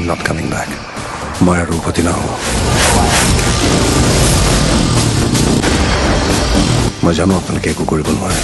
not coming back. মই আৰু উভতি নাহোঁ। মই জানো আপোনালোকে একো কৰিব নোৱাৰে।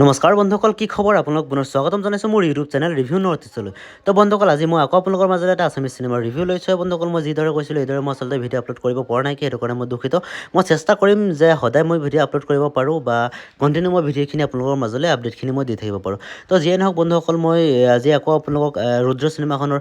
নমস্কাৰ বন্ধুসকল, কি খবৰ? আপোনালোক পুনৰ স্বাগতম জনাইছোঁ মোৰ ইউটিউব চেনেল ৰিভিউ নৰ্থ-ইষ্টলৈ। তো বন্ধুসকল, আজি মই আকৌ আপোনালোকৰ মাজত এটা আছামিজ চিনেমাৰ ৰিভিউ লৈছোঁ। বন্ধুসকল, মই যিদৰে কৈছিলোঁ এইদৰে মই আচলতে ভিডিঅ' আপলোড কৰিব পৰা নাই, সেইটো কাৰণে মই দুখিত। মই চেষ্টা কৰিম যে সদায় মই ভিডিঅ' আপলোড কৰিব পাৰোঁ বা কণ্টিনিউ মই ভিডিঅ'খিনি আপোনালোকৰ মাজলৈ আপডেটখিনি মই দি থাকিব পাৰোঁ। তো যিয়ে নহওক বন্ধুসকল, মই আজি আকৌ আপোনালোকক ৰুদ্ৰ চিনেমাখনৰ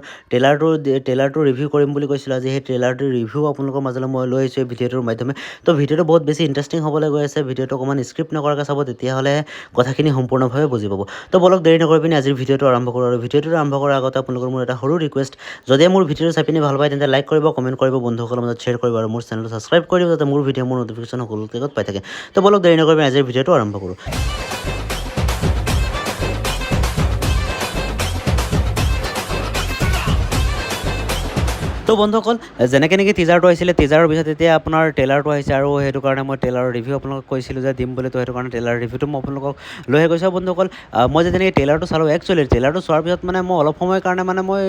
ট্ৰেইলাৰটো ৰিভিউ কৰিম বুলি কৈছিলোঁ। আজি সেই ট্ৰেইলাৰটোৰ ৰিভিউ আপোনালোকৰ মাজলৈ মই লৈ আহিছোঁ এই ভিডিঅ'টোৰ মাধ্যমে। তো ভিডিঅ'টো বহুত বেছি ইণ্টাৰেষ্টিং হ'বলৈ গৈ আছে। ভিডিঅ'টো অকণমান স্ক্ৰিপ্ট নকৰাকৈ চাব, তেতিয়াহ'লে কথাখিনি সম্পূৰ্ণভাৱে বুজি পাব। তো বলক দেৰি নকৰি পিনি আজিৰ ভিডিঅ'টো আৰম্ভ কৰোঁ। আৰু ভিডিঅ'টো আৰম্ভ কৰাৰ আগতে আপোনালোকৰ মোৰ এটা সৰু ৰিকুৱেষ্ট, যদি মোৰ ভিডিঅ'টো চাই পিনি ভাল পায় তেন্তে লাইক কৰিব, কমেণ্ট কৰিব, বন্ধুসকলৰ মাজত শ্বেয়াৰ কৰিব আৰু মোৰ চেনেলটো ছাবস্ক্ৰাইব কৰিব, যাতে মোৰ ভিডিঅ' মোৰ ন'টিফিকেশ্যন সকলোকে পাই থাকে। তো বলক দেৰি নকৰি পিনি আজিৰ ভিডিঅ'টো আৰম্ভ কৰোঁ। তো বন্ধুসকল, যেনেকৈ নেকি টিজাৰটো আহিছিলে, টিজাৰৰ পিছত এতিয়া আপোনাৰ ট্ৰেইলাৰটো আহিছে আৰু সেইটো কাৰণে মই ট্ৰেইলাৰৰ ৰিভিউ আপোনালোকক কৈছিলোঁ যে দিম বুলি। তো সেইটো কাৰণে ট্ৰেইলাৰ ৰিভিউটো মই আপোনালোকক লৈ গৈছোঁ। বন্ধুসকল, মই যেতিয়া নেকি ট্ৰেইলাৰটো চালোঁ, একচুৱেলি ট্ৰেইলাৰটো চোৱাৰ পিছত মানে মই অলপ সময়ৰ কাৰণে মই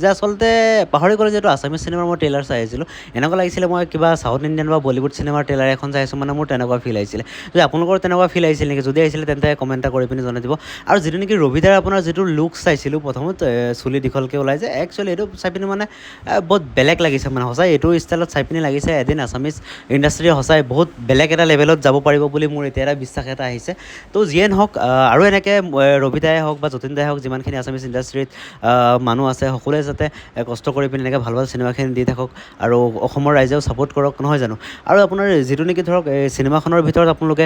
যে আচলতে পাহৰি গ'লোঁ যে এইটো আছামিজ চিনেমাৰ মই ট্ৰেইলাৰ চাই আহিছিলোঁ। এনেকুৱা লাগিছিলে মই কিবা চাউথ ইণ্ডিয়ান বা বলিউড চিনেমাৰ ট্ৰেইলাৰ এখন চাই আছোঁ, মোৰ তেনেকুৱা ফিল আহিছিলে। যদি আপোনালোকৰ তেনেকুৱা ফিল আহিছিল নেকি? যদি আহিছিলে তেন্তে কমেণ্ট এটা কৰি পিনি জনাই দিব। আৰু যিটো নেকি ৰবিদাৰ আপোনাৰ যিটো লুক চাইছিলোঁ প্ৰথমত, চুলি দীঘলকৈ ওলাই যায়, একচুৱেলি এইটো চাই পিনি বহুত বেলেগ লাগিছে। সঁচাই এইটো ষ্টাইলত চাই পিনি লাগিছে এদিন আছামিজ ইণ্ডাষ্ট্ৰী সঁচাই বহুত বেলেগ এটা লেভেলত যাব পাৰিব বুলি মোৰ এতিয়া এটা বিশ্বাস এটা আহিছে। তো যিয়ে নহওক, আৰু এনেকৈ ৰবিদাই হওক বা যতীন দাই হওক, যিমানখিনি আছামিজ ইণ্ডাষ্ট্ৰীত মানুহ আছে, সকলোৱে যাতে কষ্ট কৰি পিনি এনেকৈ ভাল ভাল চিনেমাখিনি দি থাকক আৰু অসমৰ ৰাইজেও ছাপোৰ্ট কৰক, নহয় জানো? আৰু আপোনাৰ যিটো নেকি ধৰক চিনেমাখনৰ ভিতৰত আপোনালোকে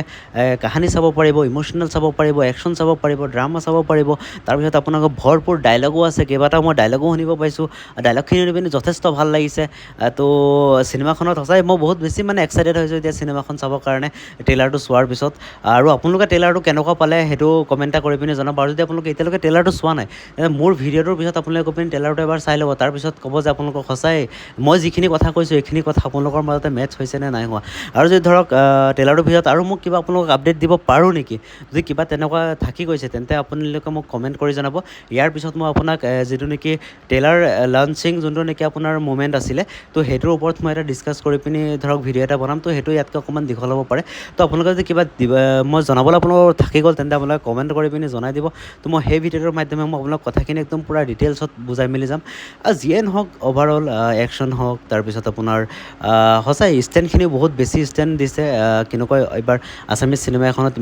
কাহিনী চাব পাৰিব, ইম'চনেল চাব পাৰিব, একশ্যন চাব পাৰিব, ড্ৰামা চাব পাৰিব। তাৰপিছত আপোনালোকৰ ভৰপূৰ ডাইলগো আছে, কেইবাটাও মই ডাইলগো শুনিব পাইছোঁ। ডাইলগখিনি শুনি পিনি যথেষ্ট ভাল লাগিছে। তো চিনেমাখনত সঁচাই মই বহুত বেছি এক্সাইটেড হৈছোঁ এতিয়া চিনেমাখন চাবৰ কাৰণে ট্ৰেইলাৰটো চোৱাৰ পিছত। আৰু আপোনালোকে ট্ৰেইলাৰটো কেনেকুৱা পালে সেইটো কমেণ্ট এটা কৰি পিনি জনাব। আৰু যদি আপোনালোকে এতিয়ালৈকে ট্ৰেইলাৰটো চোৱা নাই, মোৰ ভিডিঅ'টোৰ পিছত আপোনালোকে গৈ পিনি ট্ৰেইলাৰটো এবাৰ চাই ল'ব। তাৰপিছত ক'ব যে আপোনালোকক সঁচাই মই যিখিনি কথা কৈছোঁ এইখিনি কথা আপোনালোকৰ মাজতে মেটচ হৈছে নে নাই হোৱা। আৰু যদি ধৰক ট্ৰেইলাৰটোৰ পিছত আৰু মোক কিবা আপোনালোকক আপডেট দিব পাৰোঁ নেকি, যদি কিবা তেনেকুৱা থাকি গৈছে তেন্তে আপোনালোকে মোক কমেণ্ট কৰি জনাব। ইয়াৰ পিছত মই আপোনাক যিটো নেকি ট্ৰেইলাৰ লঞ্চিং যোনটো নেকি আপোনাৰ মুভমেণ্ট আছিলে, তো সেইটোৰ ওপৰত মই এটা ডিছকাছ কৰি পিনি ধৰক ভিডিঅ' এটা বনাম। তো সেইটো ইয়াতকৈ অকণমান দীঘল হ'ব পাৰে। তো আপোনালোকে যদি কিবা মই জনাবলৈ আপোনালোকৰ থাকি গ'ল তেন্তে আপোনালোকে কমেণ্ট কৰি পিনি জনাই দিব। তো মই সেই ভিডিঅ'টোৰ মাধ্যমে মই আপোনালোক কথাখিনি একদম পূৰা ডিটেইলছত বুজাই মেলি যাম। আৰু যিয়ে নহওক, অভাৰঅল একশ্যন হওক, তাৰপিছত আপোনাৰ সঁচাই ষ্টেণ্ডখিনি বহুত বেছি ষ্টেণ্ড দিছে। কেনেকুৱা এইবাৰ আছামিজ চিনেমা এখনত